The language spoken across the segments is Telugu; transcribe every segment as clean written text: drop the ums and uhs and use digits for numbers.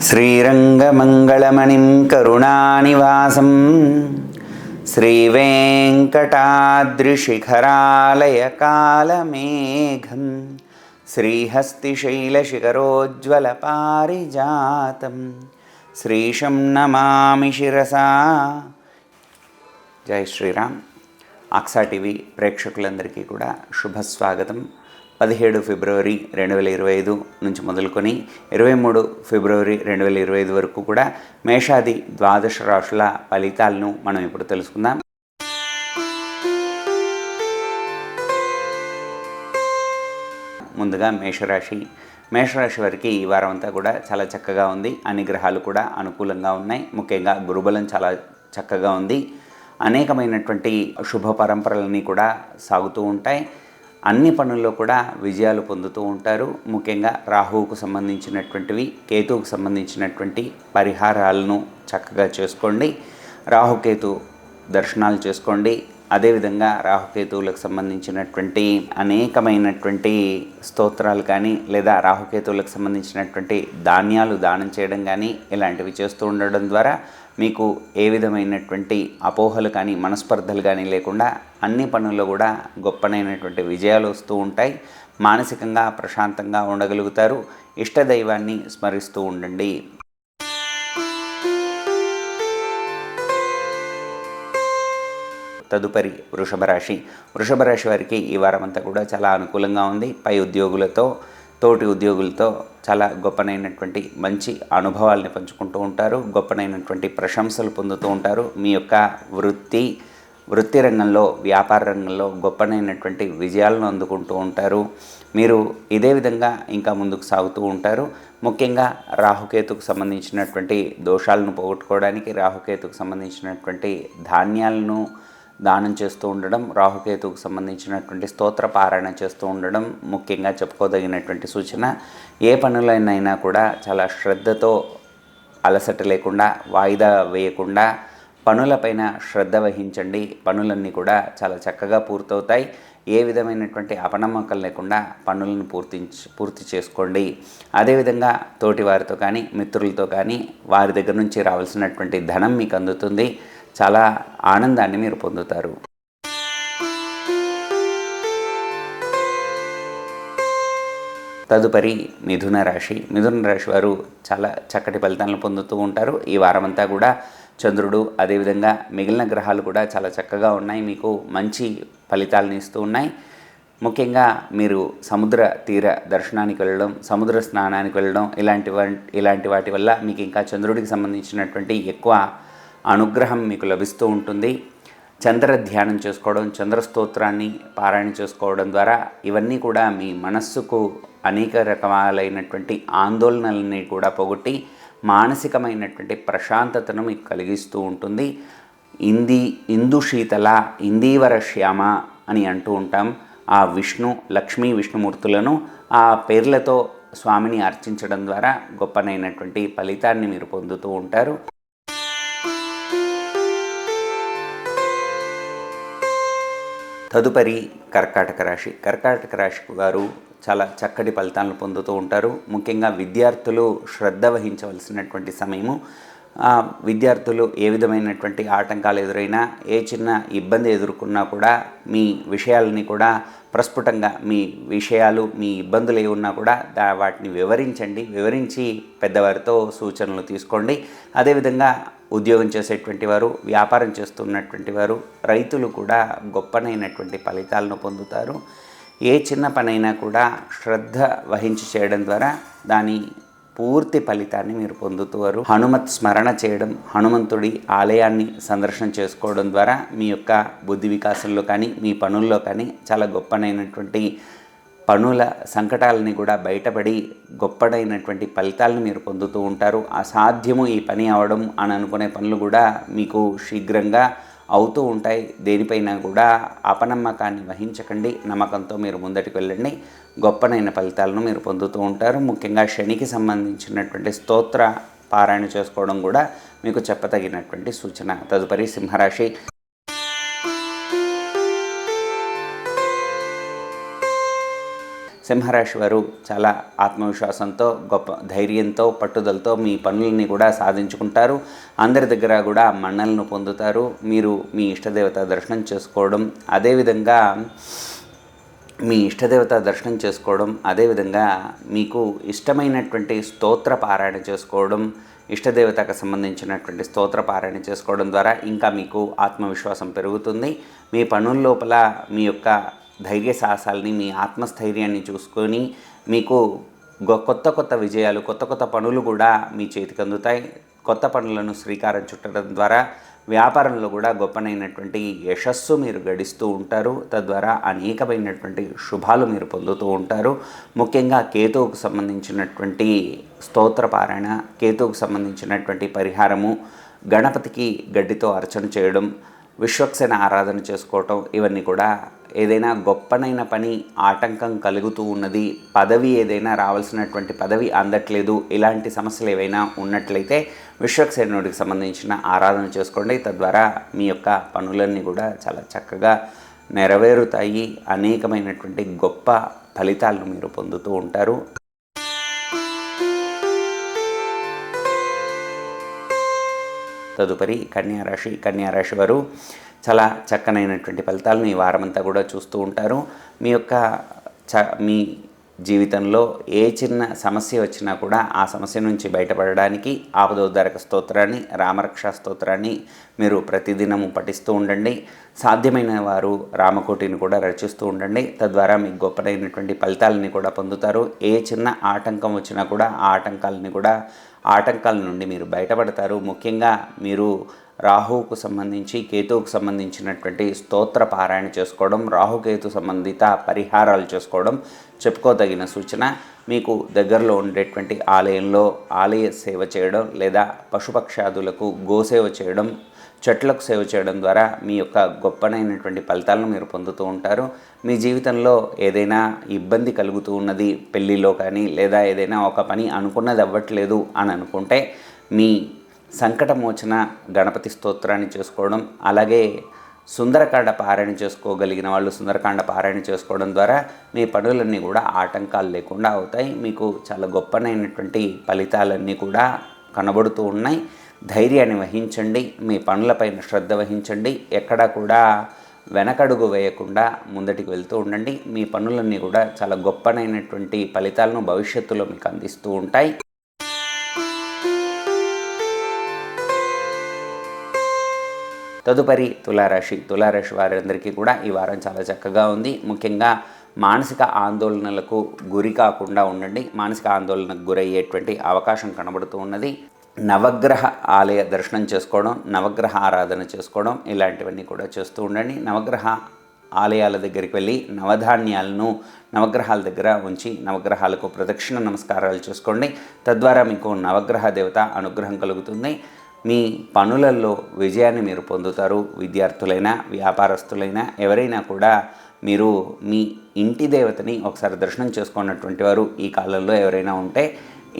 శ్రీరంగమంగళమణిం కరుణానివాసం శ్రీవేంకటాద్రిశిఖరాలయకాలమేఘం శ్రీహస్తిశైలశిఖరోజ్వలపారిజాతం శ్రీశం నమామి శిరసా. జై శ్రీరామ్. ఆక్సా టీవీ ప్రేక్షకులందరికీ కూడా శుభస్వాగతం. 17 ఫిబ్రవరి 2025 నుంచి మొదలుకొని 23 ఫిబ్రవరి 2025 వరకు కూడా మేషాది ద్వాదశ రాశుల ఫలితాలను మనం ఇప్పుడు తెలుసుకుందాం. ముందుగా మేషరాశి వారికి ఈ వారం అంతా కూడా చాలా చక్కగా ఉంది. అన్ని గ్రహాలు కూడా అనుకూలంగా ఉన్నాయి. ముఖ్యంగా గురుబలం చాలా చక్కగా ఉంది. అనేకమైనటువంటి శుభ పరంపరలన్నీ కూడా సాగుతూ ఉంటాయి. అన్ని పనుల్లో కూడా విజయాలు పొందుతూ ఉంటారు. ముఖ్యంగా రాహువుకు సంబంధించినటువంటివి, కేతువుకు సంబంధించినటువంటి పరిహారాలను చక్కగా చేసుకోండి. రాహుకేతు దర్శనాలు చేసుకోండి. అదేవిధంగా రాహుకేతువులకు సంబంధించినటువంటి అనేకమైనటువంటి స్తోత్రాలు కానీ లేదా రాహుకేతువులకు సంబంధించినటువంటి ధాన్యాలు దానం చేయడం కానీ ఇలాంటివి చేస్తూ ఉండడం ద్వారా మీకు ఏ విధమైనటువంటి అపోహలు కానీ మనస్పర్ధలు కానీ లేకుండా అన్ని పనుల్లో కూడా గొప్పనైనటువంటి విజయాలు వస్తూ ఉంటాయి. మానసికంగా ప్రశాంతంగా ఉండగలుగుతారు. ఇష్టదైవాన్ని స్మరిస్తూ ఉండండి. తదుపరి వృషభ రాశి వారికి ఈ వారం అంతా కూడా చాలా అనుకూలంగా ఉంది. పై ఉద్యోగులతో, తోటి ఉద్యోగులతో చాలా గొప్పనైనటువంటి మంచి అనుభవాల్ని పంచుకుంటూ ఉంటారు. గొప్పనైనటువంటి ప్రశంసలు పొందుతూ ఉంటారు. మీ యొక్క వృత్తి రంగంలో, వ్యాపార రంగంలో గొప్పనైనటువంటి విజయాలను అందుకుంటూ ఉంటారు. మీరు ఇదే విధంగా ఇంకా ముందుకు సాగుతూ ఉంటారు. ముఖ్యంగా రాహుకేతుకు సంబంధించినటువంటి దోషాలను పోగొట్టుకోవడానికి రాహుకేతుకు సంబంధించినటువంటి ధాన్యాలను దానం చేస్తూ ఉండడం, రాహుకేతుకు సంబంధించినటువంటి స్తోత్ర పారాయణ చేస్తూ ఉండడం ముఖ్యంగా చెప్పుకోదగినటువంటి సూచన. ఏ పనులైనా కూడా చాలా శ్రద్ధతో, అలసట లేకుండా, వాయిదా వేయకుండా పనులపైన శ్రద్ధ వహించండి. పనులన్నీ కూడా చాలా చక్కగా పూర్తవుతాయి. ఏ విధమైనటువంటి అపనమ్మకం లేకుండా పనులను పూర్తి చేసుకోండి. అదేవిధంగా తోటి వారితో కానీ, మిత్రులతో కానీ వారి దగ్గర నుంచి రావాల్సినటువంటి ధనం మీకు అందుతుంది. చాలా ఆనందాన్ని మీరు పొందుతారు. తదుపరి మిథున రాశి వారు చాలా చక్కటి ఫలితాలను పొందుతూ ఉంటారు. ఈ వారం అంతా కూడా చంద్రుడు, అదేవిధంగా మిగిలిన గ్రహాలు కూడా చాలా చక్కగా ఉన్నాయి. మీకు మంచి ఫలితాలను ఇస్తూ ఉన్నాయి. ముఖ్యంగా మీరు సముద్ర తీర దర్శనానికి వెళ్ళడం, సముద్ర స్నానానికి వెళ్ళడం ఇలాంటి వాటి వల్ల మీకు ఇంకా చంద్రుడికి సంబంధించినటువంటి ఎక్కువ అనుగ్రహం మీకు లభిస్తూ ఉంటుంది. చంద్ర ధ్యానం చేసుకోవడం, చంద్ర స్తోత్రాన్ని పారాయణ చేసుకోవడం ద్వారా ఇవన్నీ కూడా మీ మనస్సుకు అనేక రకాలైనటువంటి ఆందోళనలని కూడా పోగొట్టి మానసికమైనటువంటి ప్రశాంతతను మీకు కలిగిస్తూ ఉంటుంది. ఇందు శీతల ఇందీవర శ్యామ అని అంటూ ఉంటాం. ఆ లక్ష్మీ విష్ణుమూర్తులను ఆ పేర్లతో స్వామిని అర్చించడం ద్వారా గొప్పనైనటువంటి ఫలితాన్ని మీరు పొందుతూ ఉంటారు. తదుపరి కర్కాటక రాశి వారు చాలా చక్కటి ఫలితాలను పొందుతూ ఉంటారు. ముఖ్యంగా విద్యార్థులు శ్రద్ధ వహించవలసినటువంటి సమయము. విద్యార్థులు ఏ విధమైనటువంటి ఆటంకాలు ఎదురైనా, ఏ చిన్న ఇబ్బంది ఎదుర్కొన్నా కూడా మీ విషయాలని కూడా ప్రస్ఫుటంగా మీ విషయాలు, మీ ఇబ్బందులు ఏ ఉన్నా కూడా వాటిని వివరించి పెద్దవారితో సూచనలు తీసుకోండి. అదేవిధంగా ఉద్యోగం చేసేటువంటి వారు, వ్యాపారం చేస్తున్నటువంటి వారు, రైతులు కూడా గొప్పనైనటువంటి ఫలితాలను పొందుతారు. ఏ చిన్న పనైనా కూడా శ్రద్ధ వహించి చేయడం ద్వారా దాని పూర్తి ఫలితాన్ని మీరు పొందుతారు. హనుమత్ స్మరణ చేయడం, హనుమంతుడి ఆలయాన్ని సందర్శన చేసుకోవడం ద్వారా మీ యొక్క బుద్ధి వికాసంలో కానీ, మీ పనుల్లో కానీ చాలా గొప్పనైనటువంటి పనుల సంకటాలని కూడా బయటపడి గొప్పడైనటువంటి ఫలితాలను మీరు పొందుతూ ఉంటారు. అసాధ్యము ఈ పని అవడం అని అనుకునే పనులు కూడా మీకు శీఘ్రంగా అవుతూ ఉంటాయి. దేనిపైన కూడా అపనమ్మకాన్ని వహించకండి. నమ్మకంతో మీరు ముందటికి వెళ్ళండి. గొప్పనైన ఫలితాలను మీరు పొందుతూ ఉంటారు. ముఖ్యంగా శనికి సంబంధించినటువంటి స్తోత్ర పారాయణ చేసుకోవడం కూడా మీకు చెప్పదగినటువంటి సూచన. తదుపరి సింహరాశి సింహరాశి వారు చాలా ఆత్మవిశ్వాసంతో, గొప్ప ధైర్యంతో, పట్టుదలతో మీ పనులని కూడా సాధించుకుంటారు. అందరి దగ్గర కూడా మన్నలను పొందుతారు. మీరు మీ ఇష్టదేవత దర్శనం చేసుకోవడం, అదేవిధంగా మీకు ఇష్టమైనటువంటి స్తోత్ర పారాయణ చేసుకోవడం, ఇష్టదేవతకు సంబంధించినటువంటి స్తోత్ర పారాయణ చేసుకోవడం ద్వారా ఇంకా మీకు ఆత్మవిశ్వాసం పెరుగుతుంది. మీ పనుల లోపల మీ యొక్క ధైర్య సాహసాలని, మీ ఆత్మస్థైర్యాన్ని చూసుకొని మీకు కొత్త విజయాలు, కొత్త పనులు కూడా మీ చేతికి అందుతాయి. కొత్త పనులను శ్రీకారం చుట్టడం ద్వారా వ్యాపారంలో కూడా గొప్పనైనటువంటి యశస్సు మీరు గడిస్తూ ఉంటారు. తద్వారా అనేకమైనటువంటి శుభాలు మీరు పొందుతూ ఉంటారు. ముఖ్యంగా కేతువుకు సంబంధించినటువంటి స్తోత్ర పారాయణ, కేతువుకు సంబంధించినటువంటి పరిహారము, గణపతికి గడ్డితో అర్చన చేయడం, విశ్వక్సేన ఆరాధన చేసుకోవటం, ఇవన్నీ కూడా ఏదైనా గొప్పనైన పని ఆటంకం కలుగుతూ ఉన్నది, పదవి ఏదైనా రావాల్సినటువంటి పదవి అందట్లేదు, ఇలాంటి సమస్యలు ఏవైనా ఉన్నట్లయితే విశ్వక్సేనుడికి సంబంధించిన ఆరాధన చేసుకోండి. తద్వారా మీ యొక్క పనులన్నీ కూడా చాలా చక్కగా నెరవేరుతాయి. అనేకమైనటువంటి గొప్ప ఫలితాలను మీరు పొందుతూ ఉంటారు. తదుపరి కన్యారాశి వారు చాలా చక్కనైనటువంటి ఫలితాలను ఈ వారమంతా కూడా చూస్తూ ఉంటారు. మీ జీవితంలో ఏ చిన్న సమస్య వచ్చినా కూడా ఆ సమస్య నుంచి బయటపడడానికి ఆపదోద్ధారక స్తోత్రాన్ని, రామరక్షా స్తోత్రాన్ని మీరు ప్రతిదినము పఠిస్తూ ఉండండి. సాధ్యమైన వారు రామకోటిని కూడా రచిస్తూ ఉండండి. తద్వారా మీకు గొప్పనైనటువంటి ఫలితాలని కూడా పొందుతారు. ఏ చిన్న ఆటంకం వచ్చినా కూడా ఆ ఆటంకాల నుండి మీరు బయటపడతారు. ముఖ్యంగా మీరు రాహువుకు సంబంధించి, కేతువుకు సంబంధించినటువంటి స్తోత్ర పారాయణ చేసుకోవడం, రాహుకేతు సంబంధిత పరిహారాలు చేసుకోవడం చెప్పుకోదగిన సూచన. మీకు దగ్గరలో ఉండేటువంటి ఆలయంలో ఆలయ సేవ చేయడం, లేదా పశుపక్షాదులకు గోసేవ చేయడం, చెట్లకు సేవ చేయడం ద్వారా మీ యొక్క గొప్పనైనటువంటి ఫలితాలను మీరు పొందుతూ ఉంటారు. మీ జీవితంలో ఏదైనా ఇబ్బంది కలుగుతూ ఉన్నది, పెళ్ళిలో కానీ, లేదా ఏదైనా ఒక పని అనుకున్నది అవ్వట్లేదు అని అనుకుంటే మీ సంకటమోచన గణపతి స్తోత్రాన్ని చేసుకోవడం, అలాగే సుందరకాండ పారాయణ చేసుకోగలిగిన వాళ్ళు సుందరకాండ పారాయణ చేసుకోవడం ద్వారా మీ పనులన్నీ కూడా ఆటంకాలు లేకుండా అవుతాయి. మీకు చాలా గొప్పనైనటువంటి ఫలితాలన్నీ కూడా కనబడుతూ ఉన్నాయి. ధైర్యాన్ని వహించండి, మీ పనులపైన శ్రద్ధ వహించండి, ఎక్కడా కూడా వెనకడుగు వేయకుండా ముందటికి వెళ్తూ ఉండండి. మీ పనులన్నీ కూడా చాలా గొప్పనైనటువంటి ఫలితాలను భవిష్యత్తులో మీకు అందిస్తూ ఉంటాయి. తదుపరి తులారాశి వారందరికీ కూడా ఈ వారం చాలా చక్కగా ఉంది. ముఖ్యంగా మానసిక ఆందోళనలకు గురి కాకుండా ఉండండి. మానసిక ఆందోళనకు గురయ్యేటువంటి అవకాశం కనబడుతూ ఉన్నది. నవగ్రహ ఆలయ దర్శనం చేసుకోవడం, నవగ్రహ ఆరాధన చేసుకోవడం, ఇలాంటివన్నీ కూడా చేస్తూ ఉండండి. నవగ్రహ ఆలయాల దగ్గరికి వెళ్ళి నవధాన్యాలను నవగ్రహాల దగ్గర ఉంచి నవగ్రహాలకు ప్రదక్షిణ నమస్కారాలు చేసుకోండి. తద్వారా మీకు నవగ్రహ దేవత అనుగ్రహం కలుగుతుంది. మీ పనులలో విజయాన్ని మీరు పొందుతారు. విద్యార్థులైనా, వ్యాపారస్తులైనా, ఎవరైనా కూడా మీరు మీ ఇంటి దేవతని ఒకసారి దర్శనం చేసుకున్నటువంటి వారు ఈ కాలంలో ఎవరైనా ఉంటే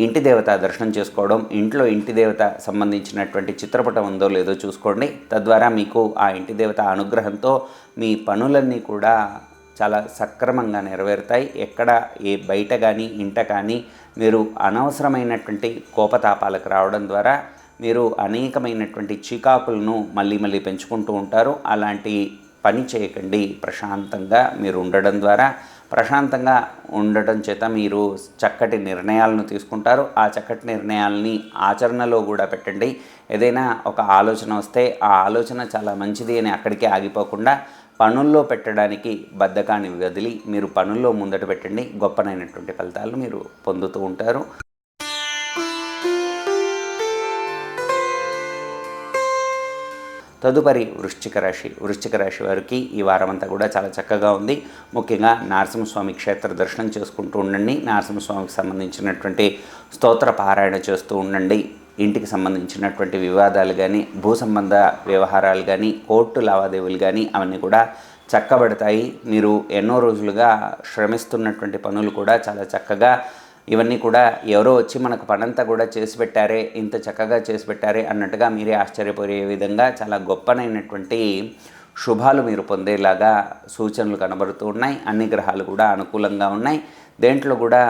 ఇంటి దేవత దర్శనం చేసుకోవడం, ఇంట్లో ఇంటి దేవత సంబంధించినటువంటి చిత్రపటం ఉందో లేదో చూసుకోండి. తద్వారా మీకు ఆ ఇంటి దేవత అనుగ్రహంతో మీ పనులన్నీ కూడా చాలా సక్రమంగా నెరవేరుతాయి. ఎక్కడ బయట కానీ ఇంట కానీ మీరు అనవసరమైనటువంటి కోపతాపాలకు రావడం ద్వారా మీరు అనేకమైనటువంటి చికాకులను మళ్ళీ పెంచుకుంటూ ఉంటారు. అలాంటి పని చేయకండి. ప్రశాంతంగా మీరు ప్రశాంతంగా ఉండటం చేత మీరు చక్కటి నిర్ణయాలను తీసుకుంటారు. ఆ చక్కటి నిర్ణయాలని ఆచరణలో కూడా పెట్టండి. ఏదైనా ఒక ఆలోచన వస్తే ఆ ఆలోచన చాలా మంచిది అని అక్కడికే ఆగిపోకుండా పనుల్లో పెట్టడానికి బద్ధకాన్ని వదిలి మీరు పనుల్లో ముందట పెట్టండి. గొప్పనైనటువంటి ఫలితాలు మీరు పొందుతూ ఉంటారు. తదుపరి వృశ్చిక రాశి వారికి ఈ వారమంతా కూడా చాలా చక్కగా ఉంది. ముఖ్యంగా నరసింహస్వామి క్షేత్ర దర్శనం చేసుకుంటూ ఉండండి. నరసింహస్వామికి సంబంధించినటువంటి స్తోత్ర పారాయణ చేస్తూ ఉండండి. ఇంటికి సంబంధించినటువంటి వివాదాలు కానీ, భూ సంబంధ వ్యవహారాలు కానీ, కోర్టు లావాదేవీలు కానీ అవన్నీ కూడా చక్కబడతాయి. మీరు ఎన్నో రోజులుగా శ్రమిస్తున్నటువంటి పనులు కూడా చాలా చక్కగా, ఇవన్నీ కూడా ఎవరో వచ్చి మనకు పనంతా కూడా చేసి పెట్టారే, ఇంత చక్కగా చేసి పెట్టారే అన్నట్టుగా మీరే ఆశ్చర్యపోయే విధంగా చాలా గొప్పనైనటువంటి శుభాలు మీరు పొందేలాగా సూచనలు కనబడుతూ ఉన్నాయి. అన్ని గ్రహాలు కూడా అనుకూలంగా ఉన్నాయి. దేంట్లో కూడా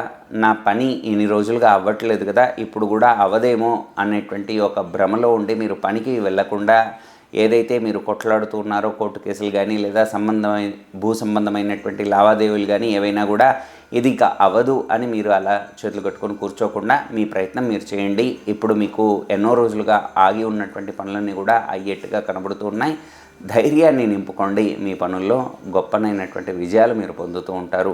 నా పని ఇన్ని రోజులుగా అవ్వట్లేదు కదా, ఇప్పుడు కూడా అవదేమో అనేటువంటి ఒక భ్రమలో ఉండి మీరు పనికి వెళ్లకుండా ఏదైతే మీరు కొట్లాడుతూ ఉన్నారో కోర్టు కేసులు కానీ లేదా భూ సంబంధమైనటువంటి లావాదేవీలు కానీ ఏవైనా కూడా ఇది ఇక అవ్వదు అని మీరు అలా చేతులు కట్టుకొని కూర్చోకుండా మీ ప్రయత్నం మీరు చేయండి. ఇప్పుడు మీకు ఎన్నో రోజులుగా ఆగి ఉన్నటువంటి పనులన్నీ కూడా అయ్యేట్టుగా కనబడుతూ ఉన్నాయి. ధైర్యాన్ని నింపుకోండి. మీ పనుల్లో గొప్పనైనటువంటి విజయాలు మీరు పొందుతూ ఉంటారు.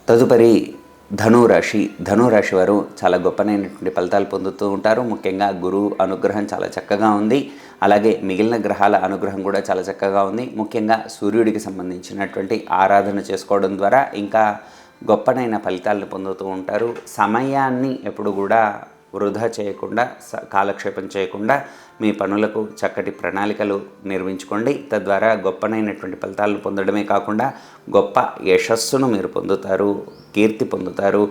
తదుపరి ధనురాశి వారు చాలా గొప్పనైనటువంటి ఫలితాలు పొందుతూ ఉంటారు. ముఖ్యంగా గురువు అనుగ్రహం చాలా చక్కగా ఉంది. అలాగే మిగిలిన గ్రహాల అనుగ్రహం కూడా చాలా చక్కగా ఉంది. ముఖ్యంగా సూర్యుడికి సంబంధించినటువంటి ఆరాధన చేసుకోవడం ద్వారా ఇంకా గొప్పనైన ఫలితాలను పొందుతూ ఉంటారు. సమయాన్ని ఎప్పుడు కూడా వృధా చేయకుండా, కాలక్షేపం చేయకుండా మీ పనులకు చక్కటి ప్రణాళికలు నిర్మించుకోండి. తద్వారా గొప్పనైనటువంటి ఫలితాలను పొందడమే కాకుండా గొప్ప యశస్సును మీరు పొందుతారు, కీర్తి పొందుతారు.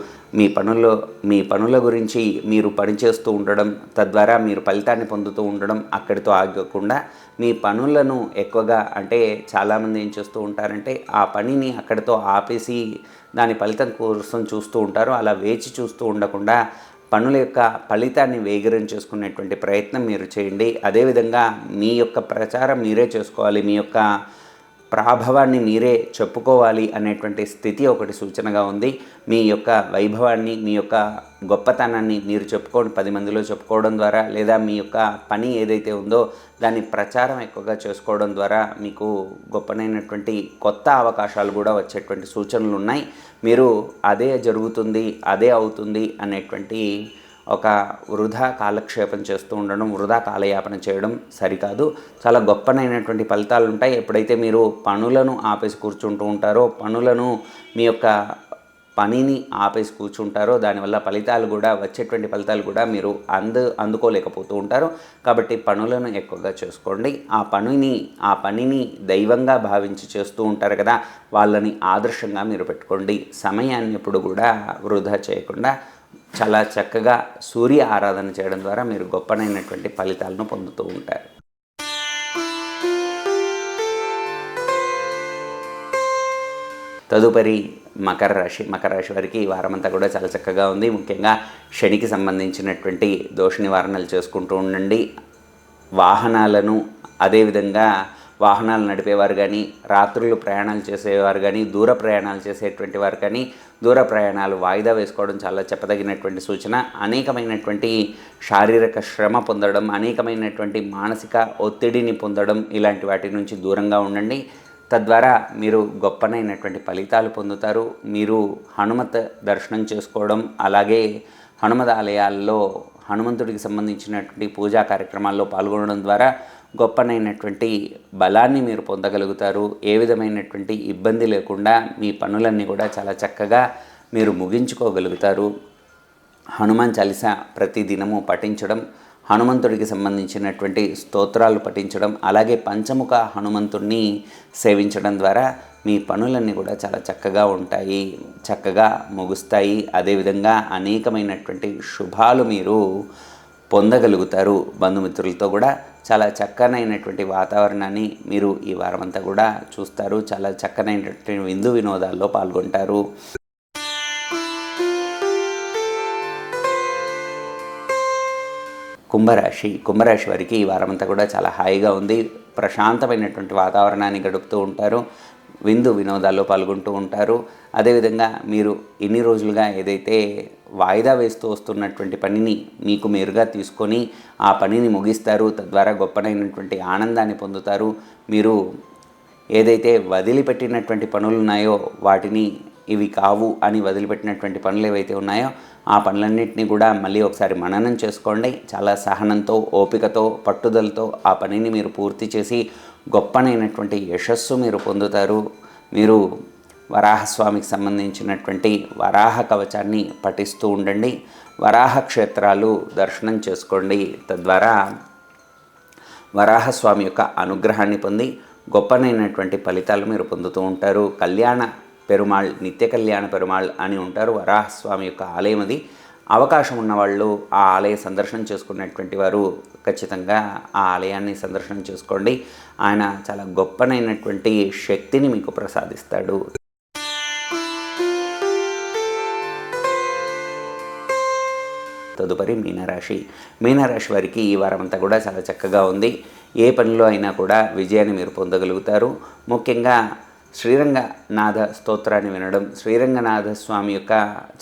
మీ పనుల గురించి మీరు పనిచేస్తూ ఉండడం, తద్వారా మీరు ఫలితాన్ని పొందుతూ ఉండడం అక్కడితో ఆగకుండా మీ పనులను ఎక్కువగా, అంటే చాలామంది ఏం చేస్తూ ఉంటారంటే ఆ పనిని అక్కడితో ఆపేసి దాని ఫలితం కోసం చూస్తూ ఉంటారు. అలా వేచి చూస్తూ ఉండకుండా పనుల యొక్క ఫలితాన్ని వేగరం చేసుకునేటువంటి ప్రయత్నం మీరు చేయండి. అదేవిధంగా మీ యొక్క ప్రచారం మీరే చేసుకోవాలి, మీ యొక్క ప్రాభవాన్ని మీరే చెప్పుకోవాలి అనేటువంటి స్థితి ఒకటి సూచనగా ఉంది. మీ యొక్క వైభవాన్ని, మీ యొక్క గొప్పతనాన్ని మీరు చెప్పుకోండి, 10 మందిలో చెప్పుకోవడం ద్వారా, లేదా మీ యొక్క పని ఏదైతే ఉందో దాన్ని ప్రచారం ఎక్కువగా చేసుకోవడం ద్వారా మీకు గొప్పనైనటువంటి కొత్త అవకాశాలు కూడా వచ్చేటువంటి సూచనలు ఉన్నాయి. మీరు అదే జరుగుతుంది, అదే అవుతుంది అనేటువంటి ఒక వృధా కాలక్షేపం చేస్తూ ఉండడం, వృధా కాలయాపన చేయడం సరికాదు. చాలా గొప్పనైనటువంటి ఫలితాలు ఉంటాయి. ఎప్పుడైతే మీరు పనులను ఆపేసి కూర్చుంటూ ఉంటారో, మీ యొక్క పనిని ఆపేసి కూర్చుంటారో దానివల్ల ఫలితాలు కూడా, వచ్చేటువంటి ఫలితాలు కూడా మీరు అందుకోలేకపోతూ ఉంటారు. కాబట్టి పనులను ఎక్కువగా చేసుకోండి. ఆ పనిని దైవంగా భావించి చేస్తూ ఉంటారు కదా, వాళ్ళని ఆదర్శంగా మీరు పెట్టుకోండి. సమయాన్ని ఎప్పుడు కూడా వృధా చేయకుండా చాలా చక్కగా సూర్య ఆరాధన చేయడం ద్వారా మీరు గొప్పనైనటువంటి ఫలితాలను పొందుతూ ఉంటారు. తదుపరి మకర రాశి వారికి ఈ వారమంతా కూడా చాలా చక్కగా ఉంది. ముఖ్యంగా శనికి సంబంధించినటువంటి దోష నివారణలు చేసుకుంటూ ఉండండి. వాహనాలను, అదేవిధంగా వాహనాలు నడిపేవారు కానీ, రాత్రులు ప్రయాణాలు చేసేవారు కానీ, దూర ప్రయాణాలు చేసేటువంటి వారు కానీ, దూర ప్రయాణాలు వాయిదా వేసుకోవడం చాలా చెప్పదగినటువంటి సూచన. అనేకమైనటువంటి శారీరక శ్రమ పొందడం, అనేకమైనటువంటి మానసిక ఒత్తిడిని పొందడం, ఇలాంటి వాటి నుంచి దూరంగా ఉండండి. తద్వారా మీరు గొప్పనైనటువంటి ఫలితాలు పొందుతారు. మీరు హనుమత్ దర్శనం చేసుకోవడం, అలాగే హనుమద్ ఆలయాల్లో హనుమంతుడికి సంబంధించినటువంటి పూజా కార్యక్రమాల్లో పాల్గొనడం ద్వారా గొప్పనైనటువంటి బలాన్ని మీరు పొందగలుగుతారు. ఏ విధమైనటువంటి ఇబ్బంది లేకుండా మీ పనులన్నీ కూడా చాలా చక్కగా మీరు ముగించుకోగలుగుతారు. హనుమాన్ చాలీసా ప్రతి దినము పఠించడం, హనుమంతుడికి సంబంధించినటువంటి స్తోత్రాలు పఠించడం, అలాగే పంచముఖ హనుమంతుడిని సేవించడం ద్వారా మీ పనులన్నీ కూడా చాలా చక్కగా ఉంటాయి, చక్కగా ముగుస్తాయి. అదేవిధంగా అనేకమైనటువంటి శుభాలు మీరు పొందగలుగుతారు. బంధుమిత్రులతో కూడా చాలా చక్కనైనటువంటి వాతావరణాన్ని మీరు ఈ వారమంతా కూడా చూస్తారు. చాలా చక్కనైనటువంటి విందు వినోదాల్లో పాల్గొంటారు. కుంభరాశి వారికి ఈ వారమంతా కూడా చాలా హాయిగా ఉంది. ప్రశాంతమైనటువంటి వాతావరణాన్ని గడుపుతూ ఉంటారు. విందు వినోదాల్లో పాల్గొంటూ ఉంటారు. అదేవిధంగా మీరు ఇన్ని రోజులుగా ఏదైతే వాయిదా వేస్తూ వస్తున్నటువంటి పనిని మీకు మీరుగా తీసుకొని ఆ పనిని ముగిస్తారు. తద్వారా గొప్పనైనటువంటి ఆనందాన్ని పొందుతారు. మీరు ఏదైతే వదిలిపెట్టినటువంటి పనులు ఉన్నాయో వాటిని ఇవి కావు అని వదిలిపెట్టినటువంటి పనులు ఏవైతే ఉన్నాయో ఆ పనులన్నింటినీ కూడా మళ్ళీ ఒకసారి మననం చేసుకోండి. చాలా సహనంతో, ఓపికతో, పట్టుదలతో ఆ పనిని మీరు పూర్తి చేసి గొప్పనైనటువంటి యశస్సు మీరు పొందుతారు. మీరు వరాహస్వామికి సంబంధించినటువంటి వరాహ కవచాన్ని పఠిస్తూ ఉండండి. వరాహ క్షేత్రాలు దర్శనం చేసుకోండి. తద్వారా వరాహస్వామి యొక్క అనుగ్రహాన్ని పొంది గొప్పనైనటువంటి ఫలితాలు మీరు పొందుతూ ఉంటారు. కళ్యాణ పెరుమాళ్, నిత్య కళ్యాణ పెరుమాళ్ అని ఉంటారు. వరాహస్వామి యొక్క ఆలయం అది. అవకాశం ఉన్నవాళ్ళు ఆ ఆలయ సందర్శనం చేసుకున్నటువంటి వారు ఖచ్చితంగా ఆ ఆలయాన్ని సందర్శనం చేసుకోండి. ఆయన చాలా గొప్పనైనటువంటి శక్తిని మీకు ప్రసాదిస్తాడు. తదుపరి మీనరాశి. మీనరాశి వారికి ఈ వారం అంతా కూడా చాలా చక్కగా ఉంది. ఏ పనిలో అయినా కూడా విజయాన్ని మీరు పొందగలుగుతారు. ముఖ్యంగా శ్రీరంగనాథ స్తోత్రాన్ని వినడం, శ్రీరంగనాథ స్వామి యొక్క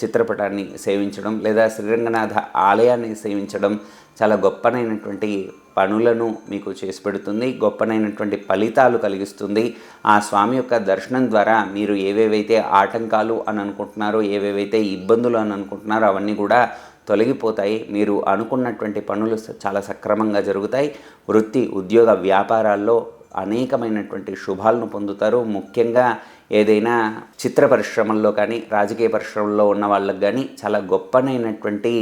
చిత్రపటాన్ని సేవించడం లేదా శ్రీరంగనాథ ఆలయాన్ని సేవించడం చాలా గొప్పనైనటువంటి పనులను మీకు చేసి పెడుతుంది, గొప్పనైనటువంటి ఫలితాలు కలిగిస్తుంది. ఆ స్వామి యొక్క దర్శనం ద్వారా మీరు ఏవేవైతే ఆటంకాలు అని అనుకుంటున్నారో, ఏవేవైతే ఇబ్బందులు అని అనుకుంటున్నారో అవన్నీ కూడా తొలగిపోతాయి. మీరు అనుకున్నటువంటి పనులు చాలా సక్రమంగా జరుగుతాయి. వృత్తి, ఉద్యోగ, వ్యాపారాల్లో అనేకమైనటువంటి శుభాలను పొందుతారు. ముఖ్యంగా ఏదైనా చిత్ర పరిశ్రమల్లో కానీ, రాజకీయ పరిశ్రమల్లో ఉన్న వాళ్ళకి కానీ చాలా గొప్పనైనటువంటి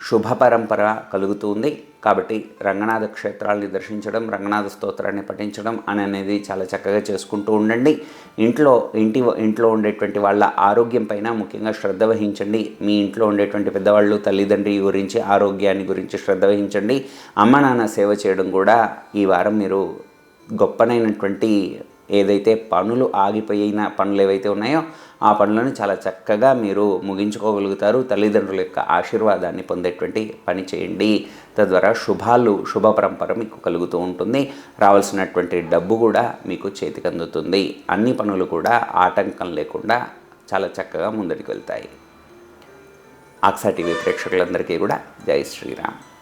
శుభ పరంపర కలుగుతుంది. కాబట్టి రంగనాథ క్షేత్రాలని దర్శించడం, రంగనాథ స్తోత్రాన్ని పఠించడం అనేది చాలా చక్కగా చేసుకుంటూ ఉండండి. ఇంట్లో ఉండేటువంటి వాళ్ళ ఆరోగ్యం పైన ముఖ్యంగా శ్రద్ధ వహించండి. మీ ఇంట్లో ఉండేటువంటి పెద్దవాళ్ళు, తల్లిదండ్రి గురించి, ఆరోగ్యాన్ని గురించి శ్రద్ధ వహించండి. అమ్మ నాన్న సేవ చేయడం కూడా ఈ వారం మీరు గొప్పనైనటువంటి ఏదైతే ఆగిపోయిన పనులు ఏవైతే ఉన్నాయో ఆ పనులను చాలా చక్కగా మీరు ముగించుకోగలుగుతారు. తల్లిదండ్రుల యొక్క ఆశీర్వాదాన్ని పొందేటువంటి పని చేయండి. తద్వారా శుభ పరంపర మీకు కలుగుతూ ఉంటుంది. రావాల్సినటువంటి డబ్బు కూడా మీకు చేతికి అందుతుంది. అన్ని పనులు కూడా ఆటంకం లేకుండా చాలా చక్కగా ముందరికి వెళ్తాయి. ఆక్సా టీవీ ప్రేక్షకులందరికీ కూడా జై శ్రీరామ్.